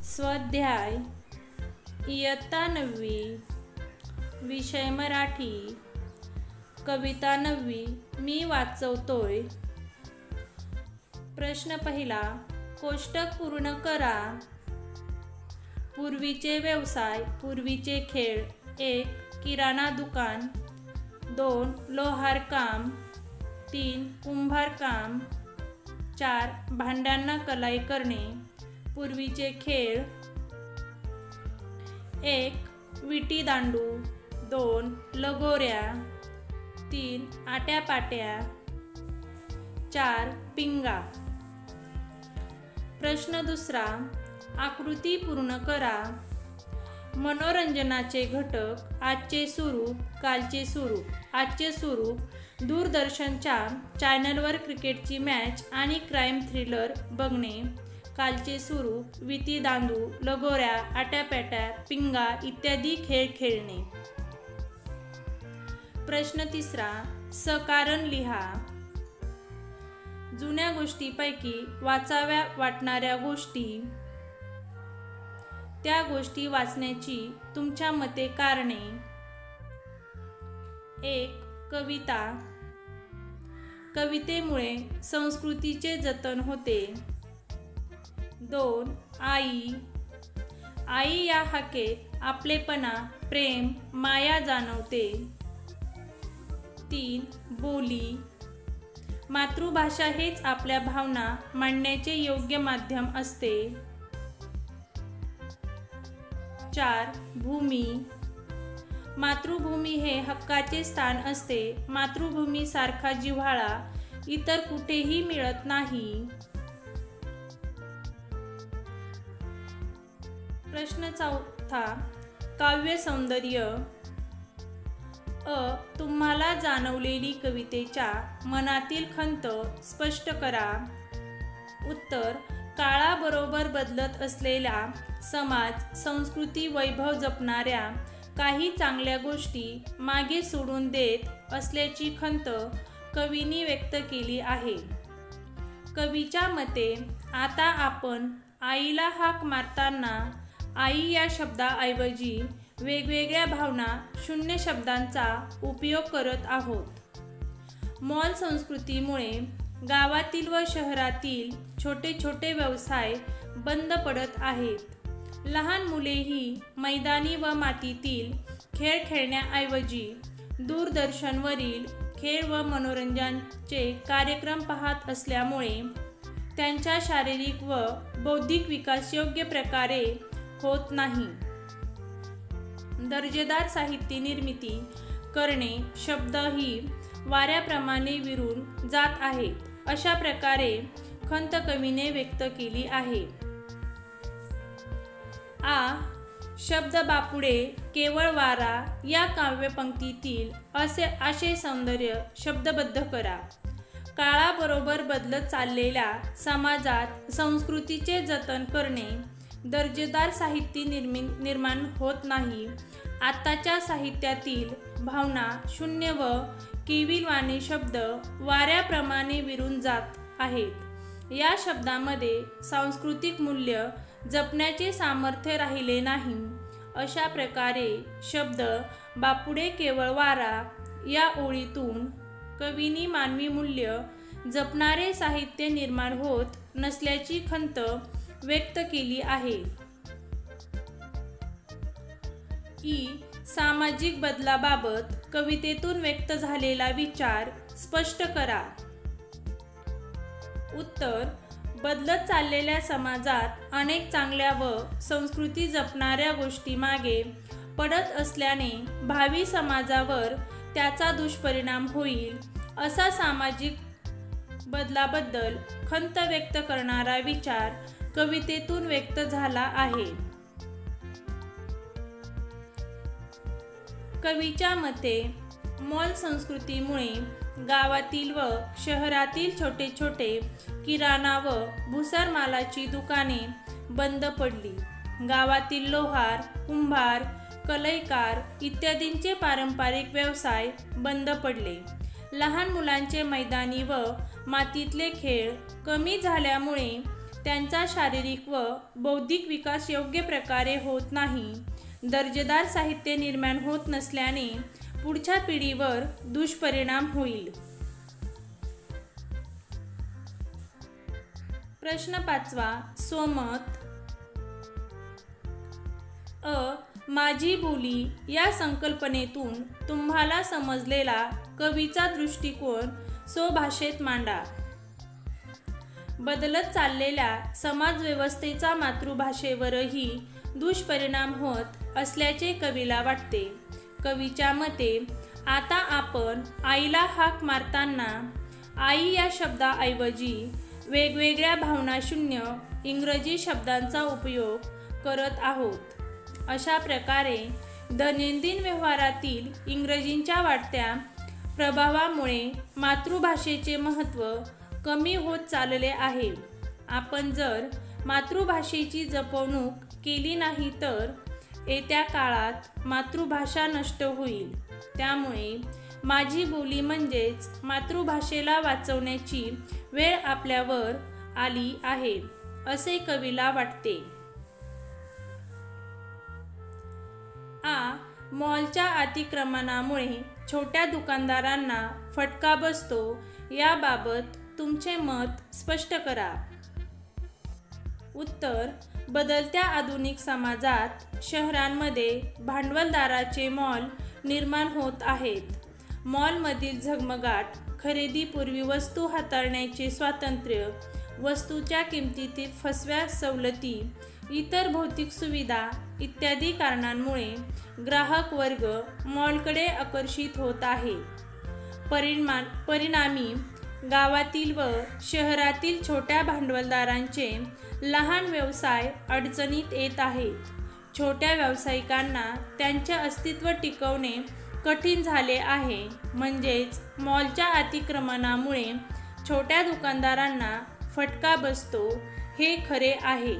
स्वाध्याय इयत्ता 9वी, विषय मराठी, कविता 9वी मी वाचवतोय। प्रश्न पहिला, कोष्टक पूर्ण करा। पूर्वीचे व्यवसाय, पूर्वीचे खेळ। 1. किराणा दुकान, 2. लोहार काम, 3. कुंभार काम, 4. भांड्यांना कलाई करणे। पूर्वीचे खेळ: 1. विटी दांडू, 2. लगोऱ्या, 3. आट्यापाट्या, 4. पिंगा। प्रश्न दुसरा, आकृती पूर्ण करा। मनोरंजनाचे घटक: आजचे स्वरूप, कालचे स्वरूप। आजचे स्वरूप: दूरदर्शनच्या चॅनलवर क्रिकेटची मॅच आणि क्राईम थ्रिलर बघणे। कालचे स्वरूप: विटी दांडू, लगोऱ्या, आट्यापाट्या, पिंगा इत्यादी खेळ खेळणे। प्रश्न तिसरा, सकारण लिहा। जुन्या गोष्टींपैकी वाचाव्या वाटणाऱ्या गोष्टी, त्या गोष्टी वाचण्याची तुमच्या मते कारणे। 1. कविता, कवितेमुळे संस्कृतीचे जतन होते। 2. आई, आई या हाकेत आपलेपणा, प्रेम, माया जाणवते। 3. बोली, मातृभाषा हेच आपल्या भावना मांडण्याचे योग्य माध्यम असते। 4. भूमी, मातृभूमी हे हक्काचे स्थान असते। मातृभूमीसारखा जिव्हाळा इतर कुठेही मिळत नाही। प्रश्न चौथा, काव्य सौंदर्य। तुम्हाला जाणवलेली कवितेच्या मनातील खंत स्पष्ट करा। उत्तर: काळाबरोबर बदलत असलेला समाज, संस्कृती, वैभव जपणाऱ्या काही चांगल्या गोष्टी मागे सोडून देत असल्याची खंत कवींनी व्यक्त केली आहे। कवीच्या मते, आता आपण आईला हाक मारताना आई या शब्दाऐवजी वेगवेगळ्या भावना शून्य शब्दांचा उपयोग करत आहोत। मॉल संस्कृतीमुळे गावातील व शहरातील छोटे छोटे व्यवसाय बंद पडत आहेत। लहान मुलेही मैदानी व मातीतील खेळ खेळण्याऐवजी दूरदर्शनवरील खेळ व मनोरंजनाचे कार्यक्रम पाहत असल्यामुळे त्यांचा शारीरिक व बौद्धिक विकास योग्य प्रकारे होत नाही। दर्जेदार साहित्य निर्मिती करणे, शब्दही वाऱ्याप्रमाणे विरून जात आहेत, अशा प्रकारे खंत कवीने व्यक्त केली आहे। शब्द बापुडे केवळ वारा या काव्यपंक्तीतील असे सौंदर्य शब्दबद्ध करा। काळाबरोबर बदलत चाललेल्या समाजात संस्कृतीचे जतन करणे, दर्जेदार साहित्य निर्माण होत नाही। आताच्या साहित्यातील भावना शून्य व केविलवाणी शब्द वाऱ्याप्रमाणे विरून जात आहेत। या शब्दामध्ये सांस्कृतिक मूल्य जपण्याचे सामर्थ्य राहिले नाही। अशा प्रकारे शब्द बापुडे केवळ वारा या ओळीतून कवींनी मानवी मूल्य जपणारे साहित्य निर्माण होत नसल्याची खंत व्यक्त केली आहे। सामाजिक बदलाबाबत कवितेतून व्यक्त झालेला विचार स्पष्ट करा। उत्तर: बदलत चाललेल्या समाजात अनेक चांगल्या व संस्कृती जपणाऱ्या गोष्टी मागे पडत असल्याने भावी समाजावर त्याचा दुष्परिणाम होईल। असा सामाजिक बदलाबद्दल खंत व्यक्त करणारा विचार कवितेतून व्यक्त झाला आहे। कवीच्या मते, मॉल संस्कृतीमुळे गावातील व शहरातील छोटे छोटे किराणा व भुसारमालाची दुकाने बंद पडली। गावातील लोहार, कुंभार, कलईकार इत्यादींचे पारंपरिक व्यवसाय बंद पडले। लहान मुलांचे मैदानी व मातीतले खेळ कमी झाल्यामुळे त्यांचा शारीरिक व बौद्धिक विकास योग्य प्रकारे होत नाही. दर्जेदार साहित्य निर्माण होत नसल्याने पुढच्या पिढीवर दुष्परिणाम होईल. प्रश्न 5वा. स्वमत. माझी बोली या संकल्पनेतून तुम्हाला समजलेला कवीचा दृष्टिकोन स्वभाषेत मांडा. बदलत चाललेल्या समाजव्यवस्थेचा मातृभाषेवरही दुष्परिणाम होत असल्याचे कवीला वाटते. कवीच्या मते आता आपण आईला हाक मारताना आई या शब्दाऐवजी वेगवेगळ्या भावनाशून्य इंग्रजी शब्दांचा उपयोग करत आहोत. अशा प्रकारे दैनंदिन व्यवहारातील इंग्रजींच्या वाढत्या प्रभावामुळे मातृभाषेचे महत्त्व कमी होत चालले आहे. आपण जर मातृभाषेची जपणूक केली नाही तर येत्या काळात मातृभाषा नष्ट होईल. त्यामुळे माझी बोली म्हणजेच मातृभाषेला वाचवण्याची वेळ आपल्यावर आली आहे, असे कवीला वाटते. मॉलच्या अतिक्रमणामुळे छोट्या दुकानदारांना फटका बसतो, याबाबत तुमचे मत स्पष्ट करा. उत्तर. बदलत्या आधुनिक समाजात शहरांमध्ये भांडवलदाराचे मॉल निर्माण होत आहेत. मॉलमधील झगमगाट, खरेदीपूर्वी वस्तू हाताळण्याचे स्वातंत्र्य, वस्तूच्या किमतीतील फसव्या सवलती, इतर भौतिक सुविधा इत्यादी कारणांमुळे ग्राहक वर्ग मॉलकडे आकर्षित होत आहे. परिणामी गावातील व शहरातील छोट्या भांडवलदारांचे लहान व्यवसाय अडचणीत येत आहेत. छोट्या व्यावसायिकांना त्यांचे अस्तित्व टिकवणे कठीण झाले आहे. म्हणजेच मॉलच्या अतिक्रमणामुळे छोट्या दुकानदारांना फटका बसतो, हे खरे आहे.